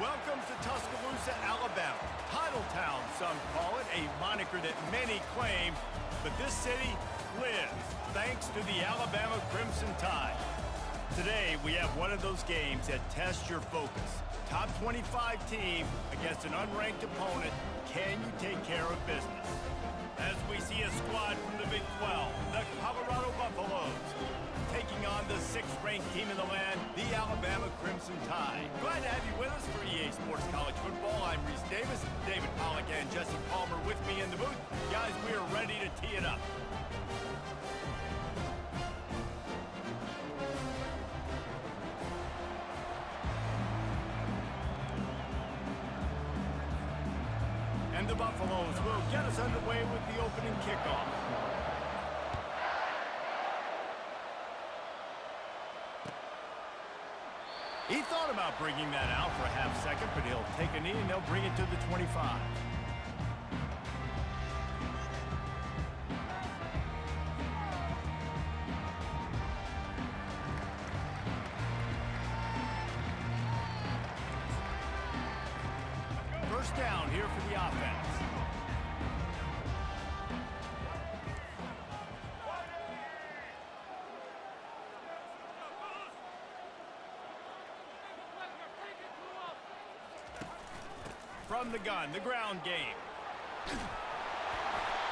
Welcome to Tuscaloosa, Alabama. Titletown, some call it, a moniker that many claim, but this city lives thanks to the Alabama Crimson Tide. Today, we have one of those games that tests your focus. Top 25 team against an unranked opponent. Can you take care of business? As we see a squad from the Big 12, the Colorado Buffaloes, taking on the 6th-ranked team in the land, the Alabama Crimson Tide. Glad to have you with us for EA Sports College Football. I'm Reese Davis, David Pollack and Jesse Palmer with me in the booth. Guys, we are ready to tee it up. And the Buffaloes will get us underway with the opening kickoff. He thought about bringing that out for a half second, but he'll take a knee and they'll bring it to the 25. First down here for the offense. From the gun, the ground game.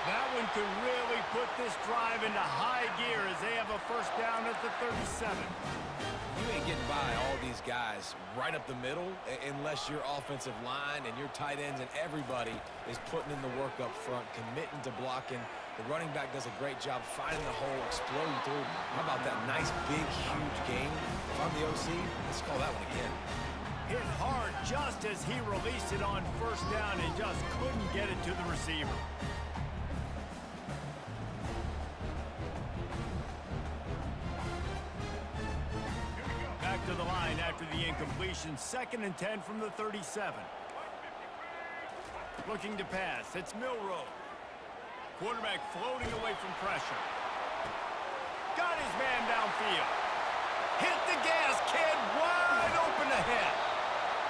That one could really put this drive into high gear as they have a first down at the 37. You ain't getting by all these guys right up the middle unless your offensive line and your tight ends and everybody is putting in the work up front, committing to blocking. The running back does a great job finding the hole, exploding through. How about that nice, big, huge gain from the OC? Let's call that one again. Hit hard just as he released it on first down and just couldn't get it to the receiver. Back to the line after the incompletion. 2nd and 10 from the 37. Looking to pass. It's Milroe. Quarterback floating away from pressure. Got his man downfield. Hit the gas, kid. Wide open ahead.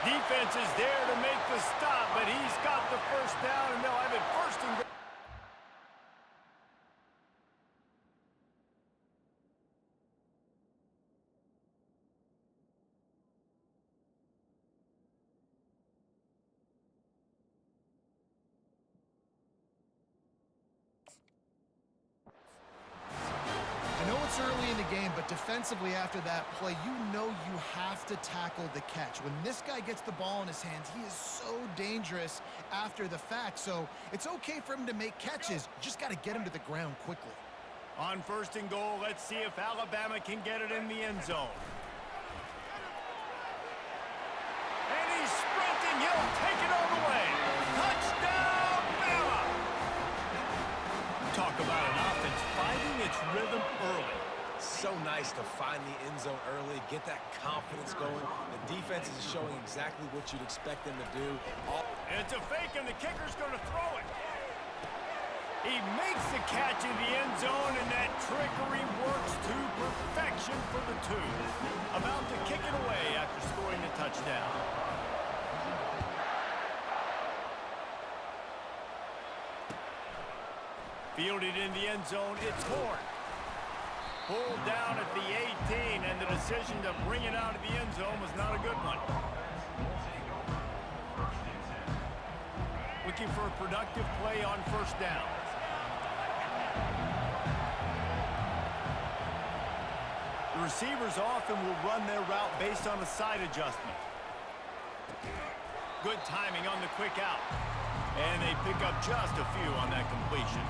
Defense is there to make the stop, but he's got the first down, and they'll have it first and goal. Early in the game, but defensively after that play, you know you have to tackle the catch. When this guy gets the ball in his hands, he is so dangerous after the fact, so it's okay for him to make catches. You just got to get him to the ground quickly. On 1st and goal, let's see if Alabama can get it in the end zone. And he's sprinting. He'll take it all the way. Touchdown, Bama! Talk about an offense finding its rhythm early. So nice to find the end zone early, get that confidence going. The defense is showing exactly what you'd expect them to do. And it's a fake, and the kicker's going to throw it. He makes the catch in the end zone, and that trickery works to perfection for the 2. About to kick it away after scoring the touchdown. Fielded in the end zone, it's Horn. Pulled down at the 18, and the decision to bring it out of the end zone was not a good one. Looking for a productive play on first down. The receivers often will run their route based on a side adjustment. Good timing on the quick out. And they pick up just a few on that completion.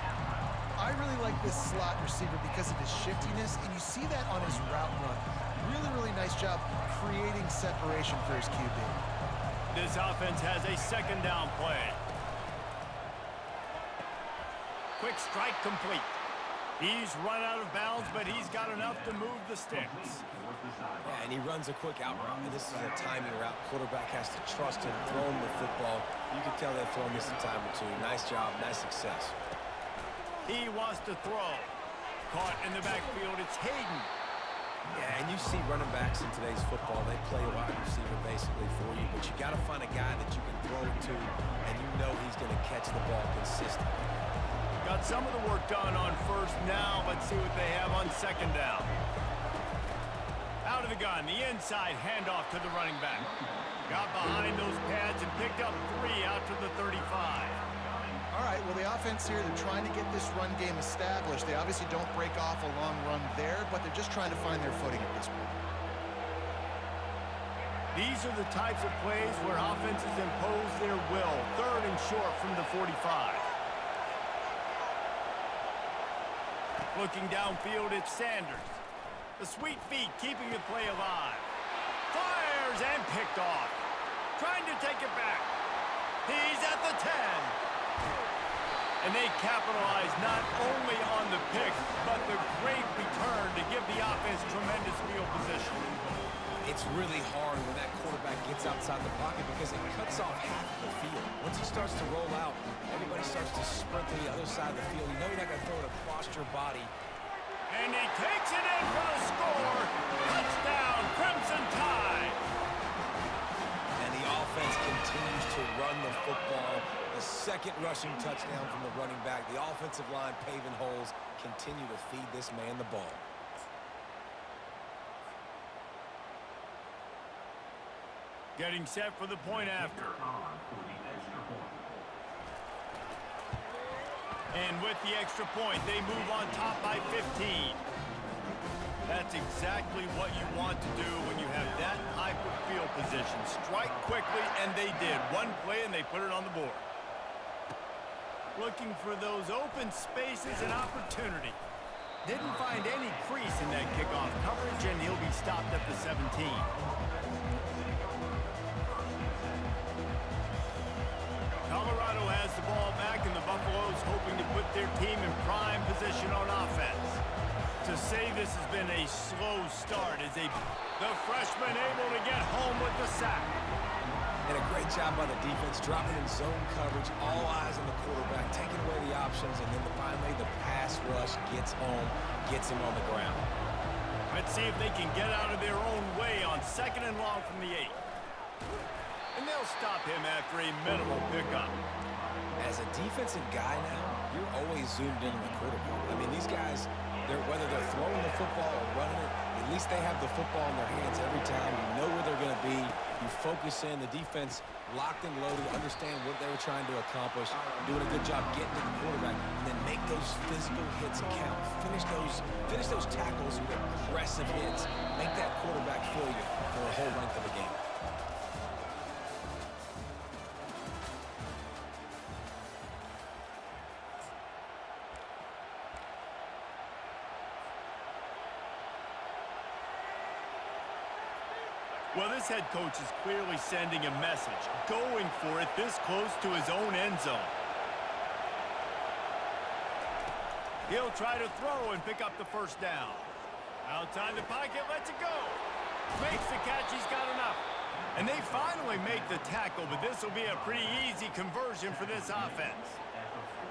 I really like this slot receiver because of his shiftiness, and you see that on his route run. Really, really nice job creating separation for his QB. This offense has a 2nd down play. Quick strike complete. He's run out of bounds, but he's got enough to move the sticks. Yeah, and he runs a quick out route. And this is a timing route. Quarterback has to trust him, throw him the football. You can tell they've thrown this a time or two. Nice job, nice success. He wants to throw. Caught in the backfield, it's Hayden. Yeah, and you see running backs in today's football, they play a wide receiver basically for you, but you got to find a guy that you can throw it to, and you know he's going to catch the ball consistently. Got some of the work done on first. Now let's see what they have on second down. Out of the gun, the inside handoff to the running back. Got behind those pads and picked up 3 out to the 35. All right, well, the offense here, they're trying to get this run game established. They obviously don't break off a long run there, but they're just trying to find their footing at this point. These are the types of plays where offenses impose their will. 3rd and short from the 45. Looking downfield, it's Sanders. The sweet feet keeping the play alive. Fires and picked off. Trying to take it back. He's at the 10. And they capitalize not only on the pick, but the great return to give the offense tremendous field position. It's really hard when that quarterback gets outside the pocket because it cuts off half of the field. Once he starts to roll out, everybody starts to sprint to the other side of the field. You know you're not going to throw it across your body. And he takes it in for the score. Touchdown, Crimson Tide. And the offense continues to run the football. The second rushing touchdown from the running back. The offensive line paving holes, continue to feed this man the ball. Getting set for the point after. And with the extra point, they move on top by 15. That's exactly what you want to do when you have that type of field position. Strike quickly, and they did. One play, and they put it on the board. Looking for those open spaces and opportunity. Didn't find any crease in that kickoff coverage, and he'll be stopped at the 17. Colorado has the ball back, and the Buffaloes hoping to put their team in prime position on offense. To say this has been a slow start is the freshman able to get home with the sack. And a great job by the defense, dropping in zone coverage, all eyes on the quarterback, taking away the options, and then finally the pass rush gets home, gets him on the ground. Let's see if they can get out of their own way on 2nd and long from the 8. And they'll stop him after a minimal pickup. As a defensive guy now, you're always zoomed in on the quarterback. I mean, these guys, whether they're throwing the football or running it, at least they have the football in their hands every time. You know where they're going to be. You focus in. The defense locked and loaded, understand what they were trying to accomplish, doing a good job getting to the quarterback, and then make those physical hits count. Finish those tackles with aggressive hits. Make that quarterback feel you for the whole length of the game. Well, this head coach is clearly sending a message, going for it this close to his own end zone. He'll try to throw and pick up the first down. Outside the pocket, lets it go. Makes the catch, he's got enough. And they finally make the tackle, but this will be a pretty easy conversion for this offense.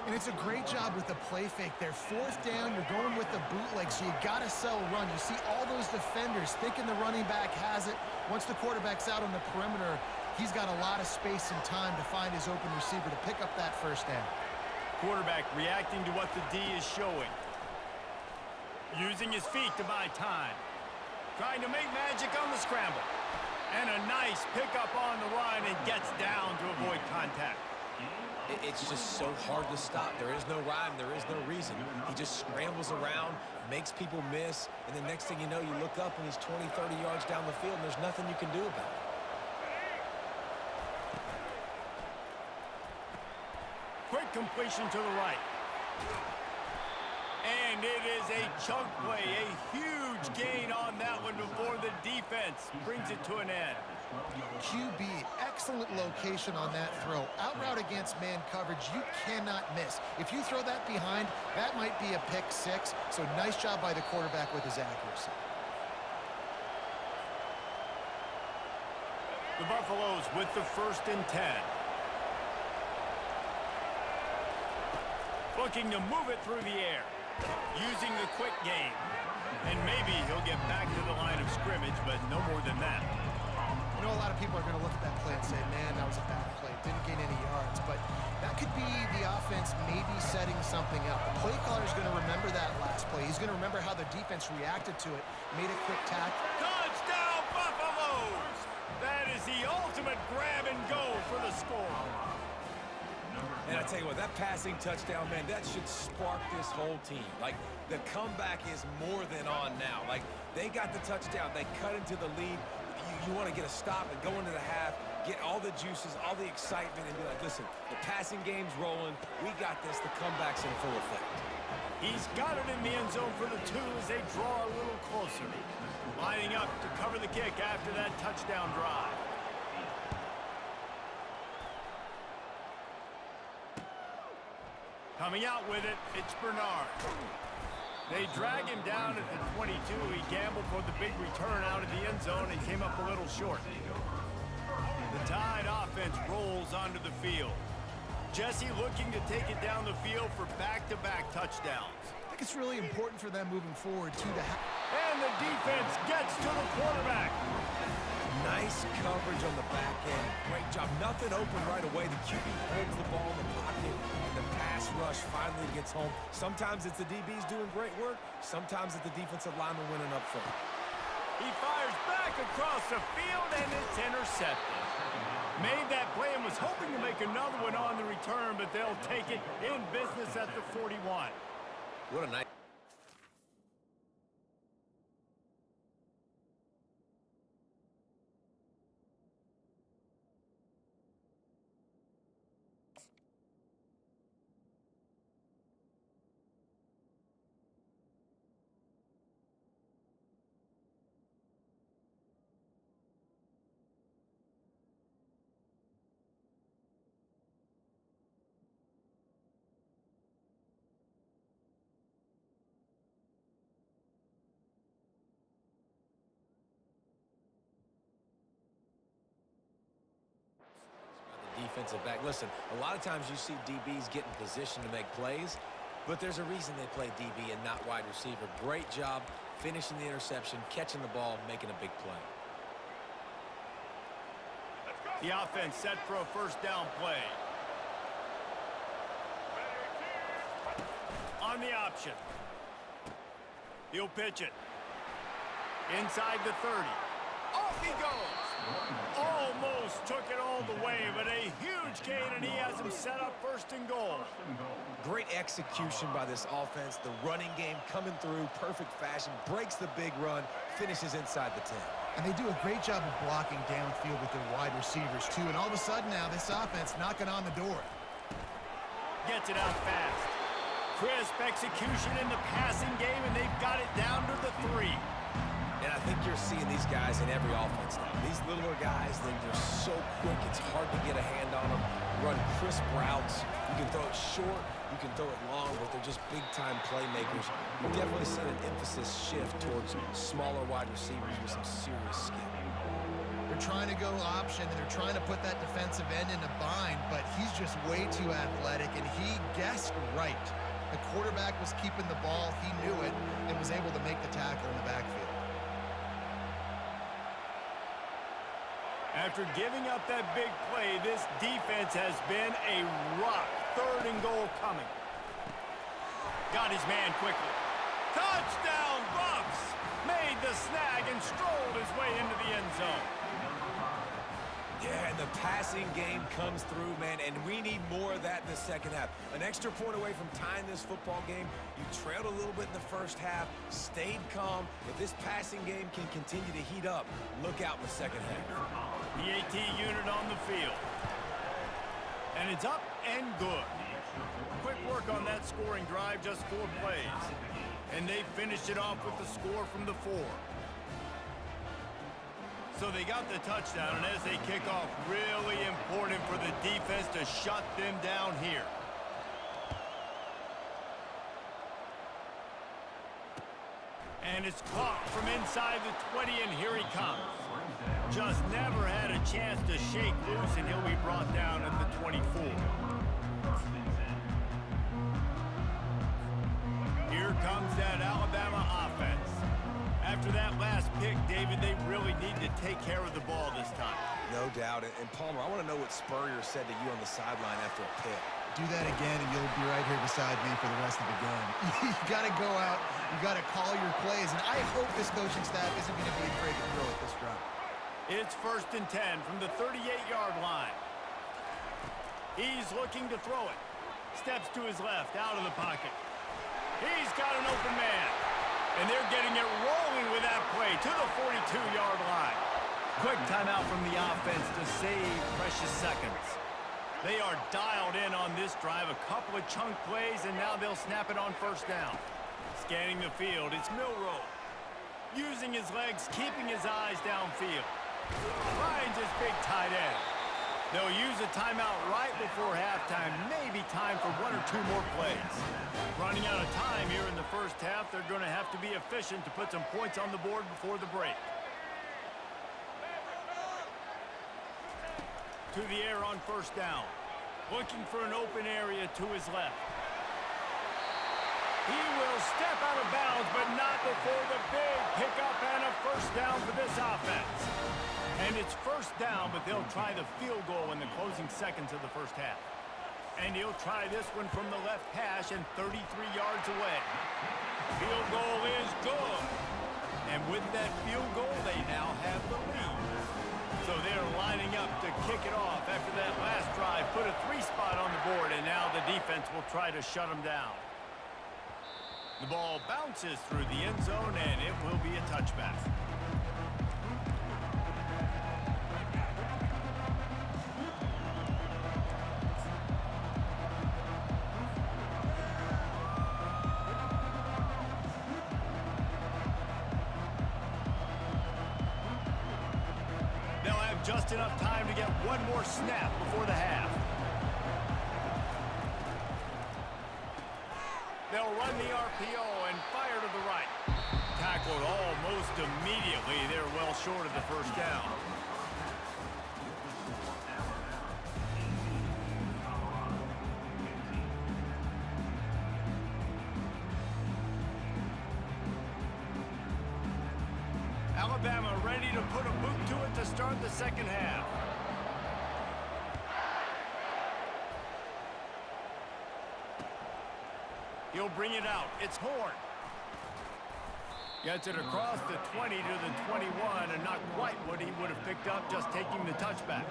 And it's a great job with the play fake there. 4th down, you're going with the bootleg, so you got to sell run. You see all those defenders thinking the running back has it. Once the quarterback's out on the perimeter, he's got a lot of space and time to find his open receiver to pick up that first down. Quarterback reacting to what the D is showing. Using his feet to buy time. Trying to make magic on the scramble. And a nice pickup on the run and gets down to avoid contact. It's just so hard to stop. There is no rhyme. There is no reason. He just scrambles around, makes people miss, and the next thing you know, you look up and he's 20, 30 yards down the field, and there's nothing you can do about it. Quick completion to the right. And it is a chunk play, a huge gain on that one before the defense brings it to an end. QB, excellent location on that throw. Out route against man coverage, you cannot miss. If you throw that behind, that might be a pick 6. So nice job by the quarterback with his accuracy. The Buffaloes with the 1st and 10. Looking to move it through the air. Using the quick game. And maybe he'll get back to the line of scrimmage, but no more than that. You know, a lot of people are going to look at that play and say, man, that was a bad play. Didn't gain any yards. But that could be the offense maybe setting something up. The play caller is going to remember that last play. He's going to remember how the defense reacted to it, made a quick tackle. Touchdown, Buffaloes! That is the ultimate grab and go for the score. And I tell you what, that passing touchdown, man, that should spark this whole team. Like, the comeback is more than on now. Like, they got the touchdown. They cut into the lead. You want to get a stop and go into the half, get all the juices, all the excitement, and be like, listen, the passing game's rolling. We got this. The comeback's in full effect. He's got it in the end zone for the 2 as they draw a little closer. Lining up to cover the kick after that touchdown drive. Coming out with it, it's Bernard. They drag him down at the 22. He gambled for the big return out of the end zone and came up a little short. The Tide offense rolls onto the field. Jesse looking to take it down the field for back-to-back touchdowns. I think it's really important for them moving forward, too. And the defense gets to the quarterback. Nice coverage on the back end. Great job. Nothing open right away. The QB holds the ball in the pocket, and the pass rush finally gets home. Sometimes it's the DBs doing great work. Sometimes it's the defensive lineman winning up front. He fires back across the field, and it's intercepted. Made that play and was hoping to make another one on the return, but they'll take it in business at the 41. What a nice... defensive back. Listen, a lot of times you see DBs get in position to make plays, but there's a reason they play DB and not wide receiver. Great job finishing the interception, catching the ball, making a big play. The offense set for a first down play. On the option. He'll pitch it. Inside the 30. Off he goes. Almost took it all the way, but a huge gain, and he has him set up first and goal. Great execution by this offense. The running game coming through, perfect fashion, breaks the big run, finishes inside the 10. And they do a great job of blocking downfield with their wide receivers, too. And all of a sudden now, this offense knocking on the door. Gets it out fast. Crisp execution in the passing game, and they've got it down to the 3. And I think you're seeing these guys in every offense now. These littler guys, they're so quick, it's hard to get a hand on them. Run crisp routes. You can throw it short, you can throw it long, but they're just big-time playmakers. You've definitely seen an emphasis shift towards smaller wide receivers with some serious skill. They're trying to go option, and they're trying to put that defensive end in a bind, but he's just way too athletic, and he guessed right. The quarterback was keeping the ball, he knew it, and was able to make the tackle in the backfield. After giving up that big play, this defense has been a rock. Third and goal coming. Got his man quickly. Touchdown, Buffs! Made the snag and strolled his way into the end zone. Yeah, and the passing game comes through, man, and we need more of that in the second half. An extra point away from tying this football game. You trailed a little bit in the first half, stayed calm. If this passing game can continue to heat up, look out in the second half. The AT unit on the field. And it's up and good. Quick work on that scoring drive, just 4 plays. And they finished it off with the score from the 4. So they got the touchdown, and as they kick off, really important for the defense to shut them down here. And it's caught from inside the 20, and here he comes. Just never had a chance to shake loose, and he'll be brought down at the 24. Here that Alabama offense. After that last pick, David, they really need to take care of the ball this time. No doubt. And Palmer, I want to know what Spurrier said to you on the sideline after a pick. Do that again, and you'll be right here beside me for the rest of the game. You got to go out. You got to call your plays, and I hope this coaching staff isn't going to be afraid to throw at this drop. It's 1st and 10 from the 38-yard line. He's looking to throw it. Steps to his left, out of the pocket. He's got an open man. And they're getting it rolling with that play to the 42-yard line. Quick timeout from the offense to save precious seconds. They are dialed in on this drive. A couple of chunk plays, and now they'll snap it on 1st down. Scanning the field, it's Milroe. Using his legs, keeping his eyes downfield. Finds his big tight end. They'll use a timeout right before halftime. Maybe time for 1 or 2 more plays. Running out of time here in the first half. They're going to have to be efficient to put some points on the board before the break. To the air on 1st down. Looking for an open area to his left. He will step out of bounds, but not before the big pickup and a 1st down for this offense. And it's 1st down, but they'll try the field goal in the closing seconds of the first half. And he'll try this one from the left hash and 33 yards away. Field goal is good. And with that field goal, they now have the lead. So they're lining up to kick it off after that last drive. Put a 3-spot on the board, and now the defense will try to shut them down. The ball bounces through the end zone, and it will be a touchback. Just enough time to get one more snap before the half. They'll run the RPO and fire to the right. Tackled almost immediately. They're well short of the 1st down. Alabama ready to put a boot to it to start the second half. He'll bring it out. It's Horn. Gets it across the 20 to the 21, and not quite what he would have picked up just taking the touchback.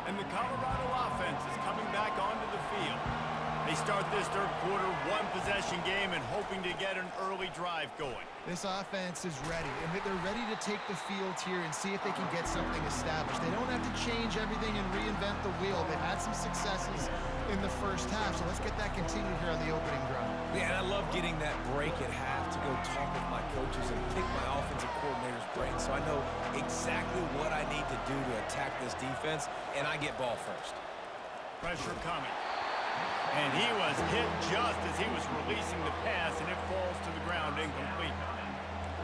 And the Colorado offense is coming back onto the field. They start this 3rd quarter 1-possession game and hoping to get an early drive going. This offense is ready, and they're ready to take the field here and see if they can get something established. They don't have to change everything and reinvent the wheel. They've had some successes in the first half, so let's get that continued here on the opening drive. Yeah, and I love getting that break at half to go talk with my coaches and pick my offensive coordinator's brain so I know exactly what I need to do to attack this defense, and I get ball first. Pressure coming. And he was hit just as he was releasing the pass, and it falls to the ground incomplete.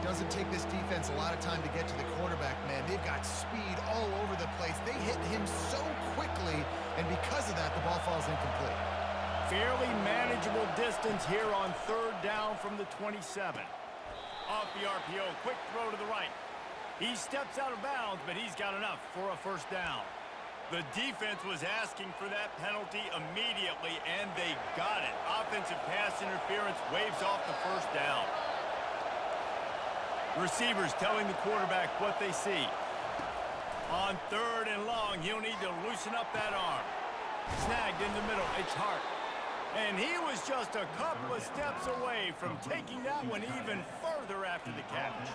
Doesn't take this defense a lot of time to get to the quarterback, man. They've got speed all over the place. They hit him so quickly, and because of that, the ball falls incomplete. Fairly manageable distance here on 3rd down from the 27. Off the RPO, quick throw to the right. He steps out of bounds, but he's got enough for a 1st down. The defense was asking for that penalty immediately, and they got it. Offensive pass interference waves off the 1st down. Receivers telling the quarterback what they see. On 3rd and long, he'll need to loosen up that arm. Snagged in the middle, it's Hart. And he was just a couple of steps away from taking that one even further after the catch.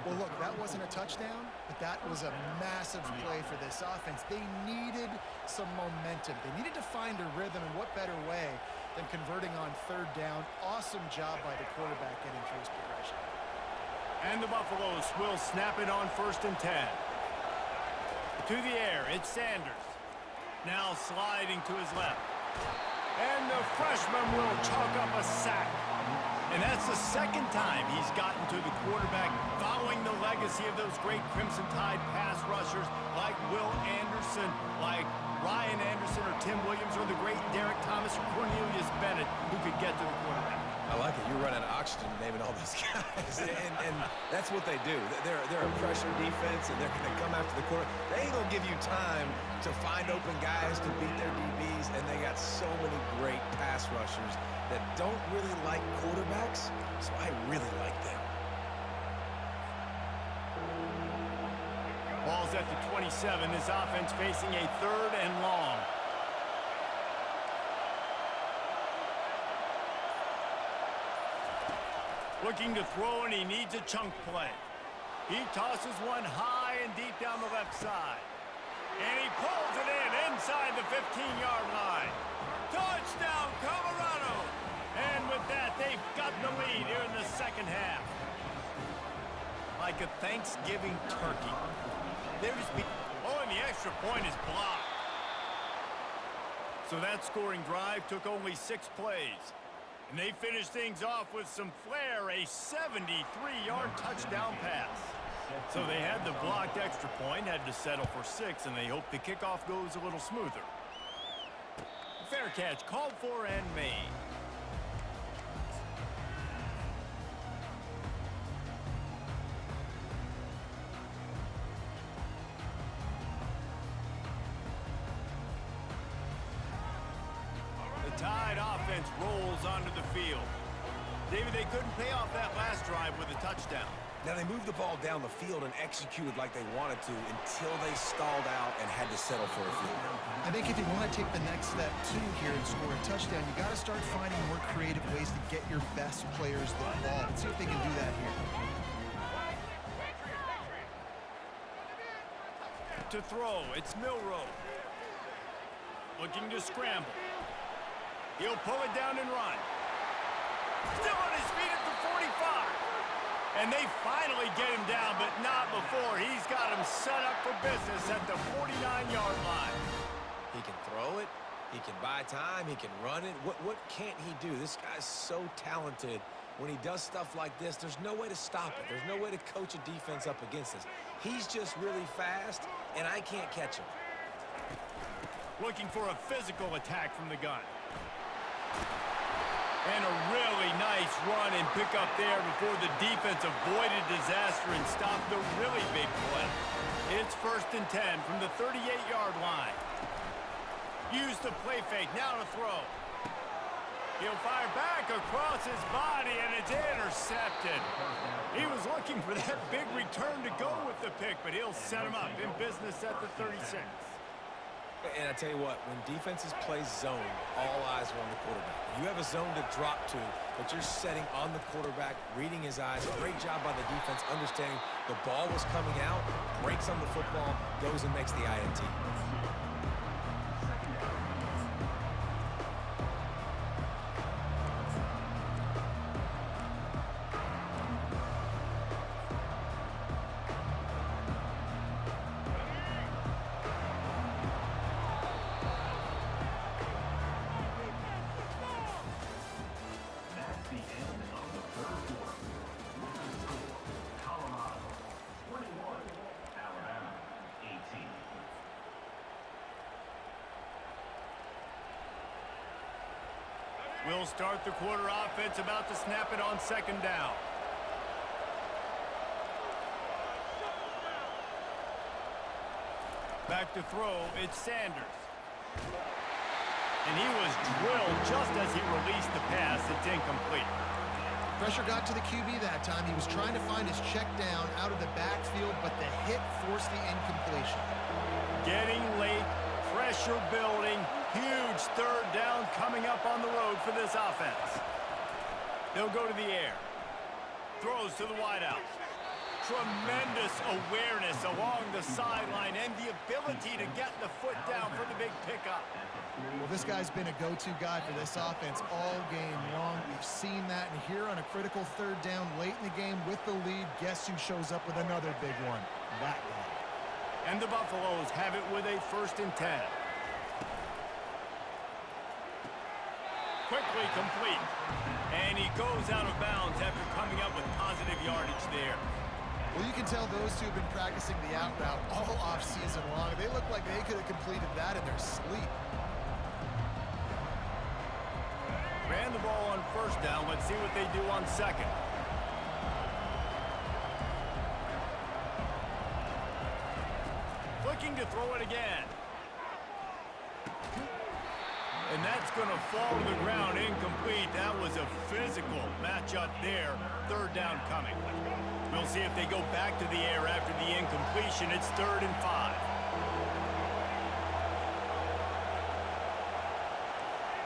Well, look, that wasn't a touchdown, but that was a massive play for this offense. They needed some momentum. They needed to find a rhythm, and what better way than converting on 3rd down. Awesome job by the quarterback getting through his progression. And the Buffaloes will snap it on 1st and 10. To the air, it's Sanders. Now sliding to his left. And the freshman will chalk up a sack. And that's the 2nd time he's gotten to the quarterback, following the legacy of those great Crimson Tide pass rushers like Will Anderson, like Ryan Anderson or Tim Williams or the great Derek Thomas or Cornelius Bennett who could get to the quarterback. I like it. You're running oxygen naming all those guys. and that's what they do. They're a pressure defense, and they come after the quarter. They ain't going to give you time to find open guys to beat their DBs, and they got so many great pass rushers that don't really like quarterbacks, so I really like them. Ball's at the 27. This offense facing a 3rd and long. Looking to throw, and he needs a chunk play. He tosses one high and deep down the left side. And he pulls it in inside the 15-yard line. Touchdown, Colorado! And with that, they've got the lead here in the second half. Like a Thanksgiving turkey. Oh, and the extra point is blocked. So that scoring drive took only 6 plays. And they finished things off with some flair, a 73-yard touchdown pass. So they had the blocked extra point, had to settle for 6, and they hope the kickoff goes a little smoother. Fair catch called for and made. Tide offense rolls onto the field. David, they couldn't pay off that last drive with a touchdown. Now, they moved the ball down the field and executed like they wanted to until they stalled out and had to settle for a field goal. I think if you want to take the next step, too, here and score a touchdown, you got to start finding more creative ways to get your best players the ball. Let's see if they can do that here. To throw, it's Milroe. Looking to scramble. He'll pull it down and run. Still on his feet at the 45. And they finally get him down, but not before. He's got him set up for business at the 49-yard line. He can throw it. He can buy time. He can run it. What can't he do? This guy's so talented. When he does stuff like this, there's no way to stop it. There's no way to coach a defense up against this. He's just really fast, and I can't catch him. Looking for a physical attack from the gun. And a really nice run and pick up there before the defense avoided disaster and stopped the really big play. It's 1st and 10 from the 38-yard line. Use the play fake, now to throw. He'll fire back across his body, and it's intercepted. He was looking for that big return to go with the pick, but he'll set him up in business at the 36. And I tell you what, when defenses play zone, all eyes are on the quarterback. You have a zone to drop to, but you're setting on the quarterback, reading his eyes. Great job by the defense, understanding the ball was coming out, breaks on the football, goes and makes the INT. We'll start the quarter offense, about to snap it on 2nd down. Back to throw, it's Sanders. And he was drilled just as he released the pass. It's incomplete. Pressure got to the QB that time. He was trying to find his check down out of the backfield, but the hit forced the incompletion. Getting late, pressure building, huge 3rd down coming up on the road for this offense. They'll go to the air. Throws to the wideout. Tremendous awareness along the sideline and the ability to get the foot down for the big pickup. Well, this guy's been a go-to guy for this offense all game long. We've seen that, and here on a critical 3rd down late in the game with the lead, guess who shows up with another big one? That guy. And the Buffaloes have it with a 1st and 10. Quickly complete. And he goes out of bounds after coming up with positive yardage there. Well, you can tell those two have been practicing the out route all off-season long. They look like they could have completed that in their sleep. first down. Let's see what they do on second. Looking to throw it again. And that's going to fall to the ground incomplete. That was a physical matchup there. Third down coming. We'll see if they go back to the air after the incompletion. It's 3rd and 5.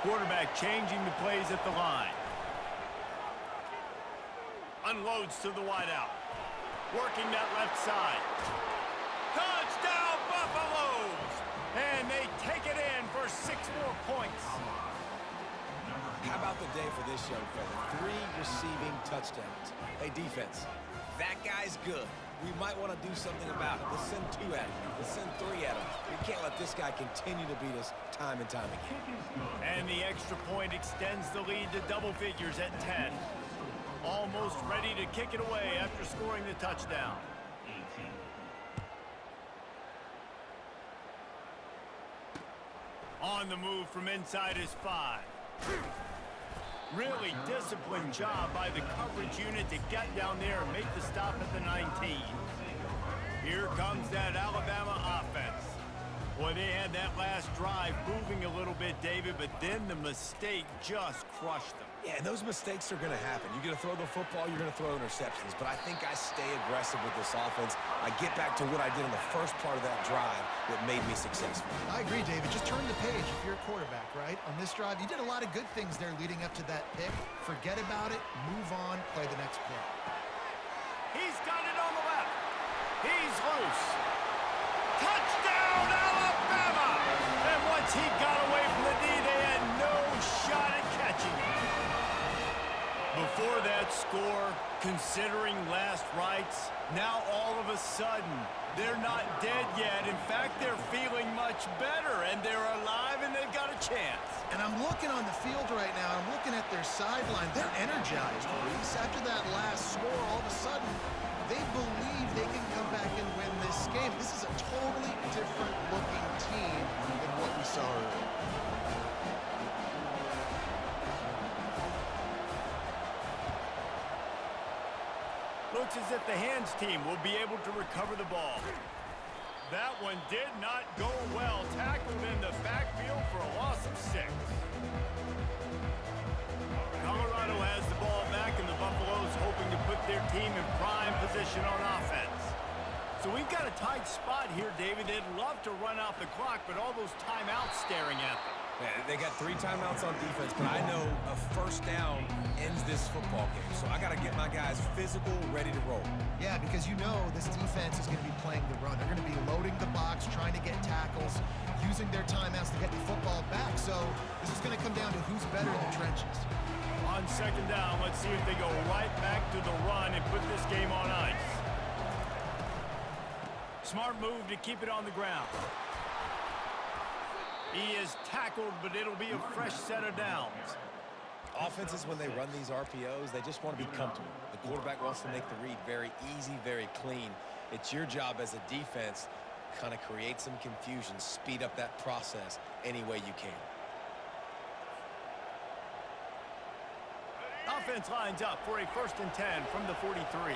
Quarterback changing the plays at the line. Unloads to the wideout. Working that left side. Touchdown, Buffaloes! And they take it in for 6 more points. How about the day for this young fella? 3 receiving touchdowns. Hey, defense, that guy's good. We might want to do something about it. Let's send 2 at him. Let's send 3 at him. We can't let this guy continue to beat us time and time again. And the extra point extends the lead to double figures at 10. Almost ready to kick it away after scoring the touchdown. On the move from inside his 5. Really disciplined job by the coverage unit to get down there and make the stop at the 19. Here comes that Alabama offense. Boy, they had that last drive moving a little bit, David, but then the mistake just crushed them. Yeah, and those mistakes are going to happen. You're going to throw the football, you're going to throw interceptions. But I think I stay aggressive with this offense. I get back to what I did in the first part of that drive that made me successful. I agree, David. Just turn the page if you're a quarterback, right? On this drive, you did a lot of good things there leading up to that pick. Forget about it, move on, play the next play. He's got it on the left. He's loose. Touchdown, Alabama! And once he got away from the D, they had no shot at catching him. Before that score, considering last rites, now all of a sudden, they're not dead yet. In fact, they're feeling much better, and they're alive, and they've got a chance. And I'm looking on the field right now. I'm looking at their sideline. They're energized, Reese. After that last score, all of a sudden, they believe they can come back and win this game. This is a totally different-looking team than what we saw earlier. Looks as if the hands team will be able to recover the ball. That one did not go well. Tackled in the backfield for a loss of 6. Colorado has the ball back, and the Buffaloes hoping to put their team in prime position on offense. So we've got a tight spot here, David. They'd love to run out the clock, but all those timeouts staring at them. Yeah, they got 3 timeouts on defense, but I know a first down ends this football game. So I got to get my guys physical, ready to roll. Yeah, because you know this defense is going to be playing the run. They're going to be loading the box, trying to get tackles, using their timeouts to get the football back. So this is going to come down to who's better in the trenches. On second down, let's see if they go right back to the run and put this game on ice. Smart move to keep it on the ground. He is tackled, but it'll be a fresh set of downs. Offenses, when they run these RPOs, they just want to be comfortable. The quarterback wants to make the read very easy, very clean. It's your job as a defense, kind of create some confusion, speed up that process any way you can. Offense lines up for a 1st and 10 from the 43.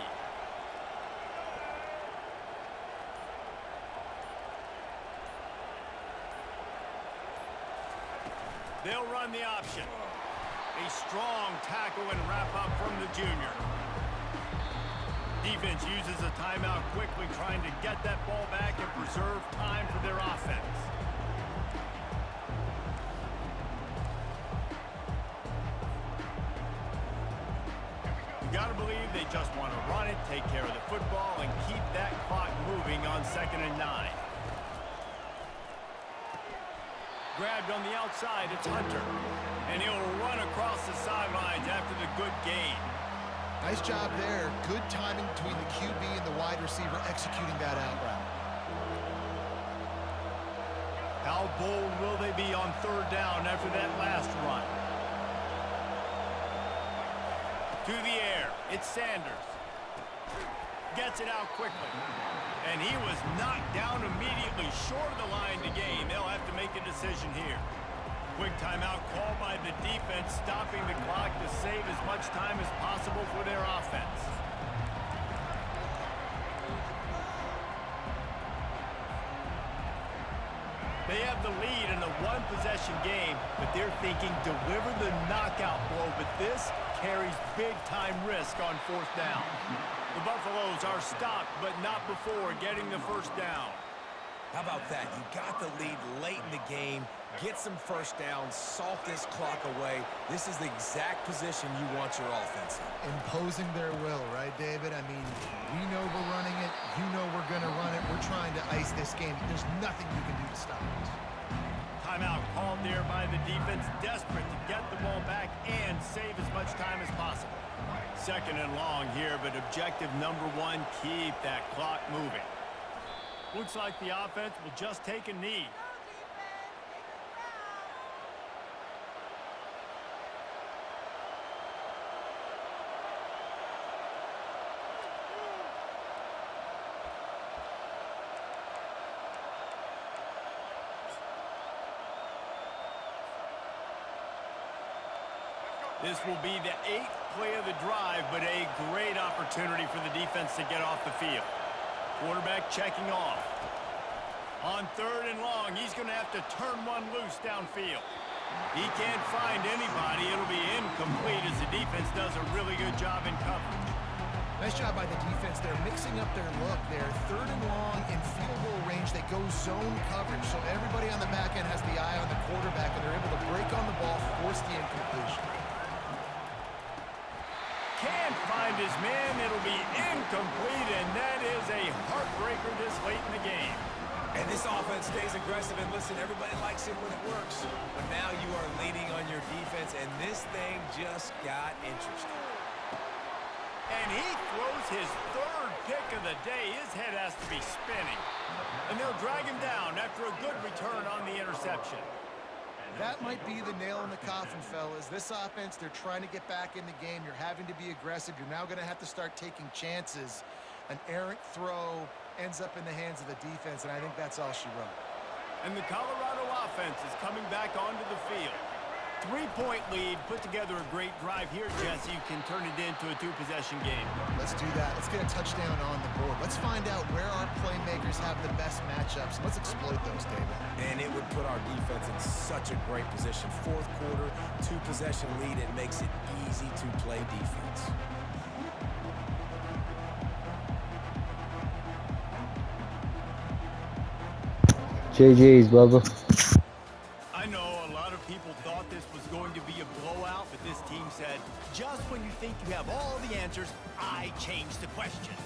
They'll run the option. A strong tackle and wrap up from the junior. Defense uses a timeout quickly, trying to get that ball back and preserve time for their offense. You got to believe they just want to run it, take care of the football, and keep that clock moving on 2nd and 9. Grabbed on the outside, it's Hunter. And he'll run across the sidelines after the good gain. Nice job there. Good timing between the QB and the wide receiver executing that out route. How bold will they be on 3rd down after that last run? To the air, it's Sanders. Gets it out quickly. And he was knocked down immediately short of the line to gain. They'll have to make a decision here. Quick timeout called by the defense, stopping the clock to save as much time as possible for their offense. They have the lead in a one-possession game, but they're thinking deliver the knockout blow, but this carries big-time risk on fourth down. The Buffaloes are stopped, but not before getting the first down. How about that? You got the lead late in the game, get some first downs, salt this clock away. This is the exact position you want your offense in. Imposing their will, right, David? I mean, we know we're running it. You know we're going to run it. We're trying to ice this game. There's nothing you can do to stop us. Timeout called there by the defense, desperate to get the ball back and save as much time as possible. Second and long here, but objective number one, keep that clock moving. Looks like the offense will just take a knee. This will be the 8th play of the drive, but a great opportunity for the defense to get off the field. Quarterback checking off. On third and long, he's going to have to turn one loose downfield. He can't find anybody. It'll be incomplete as the defense does a really good job in coverage. Nice job by the defense. They're mixing up their look there. Third and long in field goal range. They go zone coverage, so everybody on the back end has the eye on the quarterback, and they're able to break on the ball, force the incompletion. Can't find his man. It'll be incomplete, and that is a heartbreaker this late in the game. And this offense stays aggressive, and listen, everybody likes it when it works. But now you are leaning on your defense, and this thing just got interesting. And he throws his third pick of the day. His head has to be spinning. And they'll drag him down after a good return on the interception. That might be the nail in the coffin, fellas. This offense, they're trying to get back in the game. You're having to be aggressive. You're now going to have to start taking chances. An errant throw ends up in the hands of the defense, and I think that's all she wrote. And the Colorado offense is coming back onto the field. 3-point lead, put together a great drive here, Jesse. You can turn it into a two-possession game. Let's do that. Let's get a touchdown on the board. Let's find out where our playmakers have the best matchups. Let's exploit those, David. And it would put our defense in such a great position. Fourth quarter, two-possession lead. It makes it easy to play defense. JJ's, Bubba. I know a lot of people thought this was going to be a blowout, but this team said, just when you think you have all the answers, I change the questions.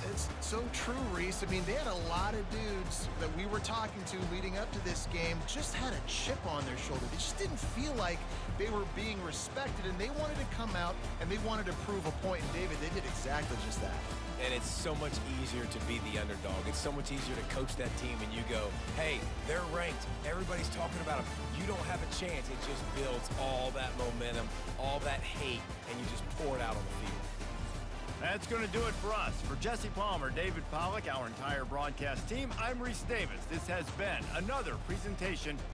It's so true, Reese. I mean, they had a lot of dudes that we were talking to leading up to this game just had a chip on their shoulder. They just didn't feel like they were being respected, and they wanted to come out and they wanted to prove a point. And David, they did exactly just that. And it's so much easier to be the underdog. It's so much easier to coach that team and you go, hey, they're ranked. Everybody's talking about them. You don't have a chance. It just builds all that momentum, all that hate, and you just pour it out on the field. That's going to do it for us. For Jesse Palmer, David Pollack, our entire broadcast team, I'm Reese Davis. This has been another presentation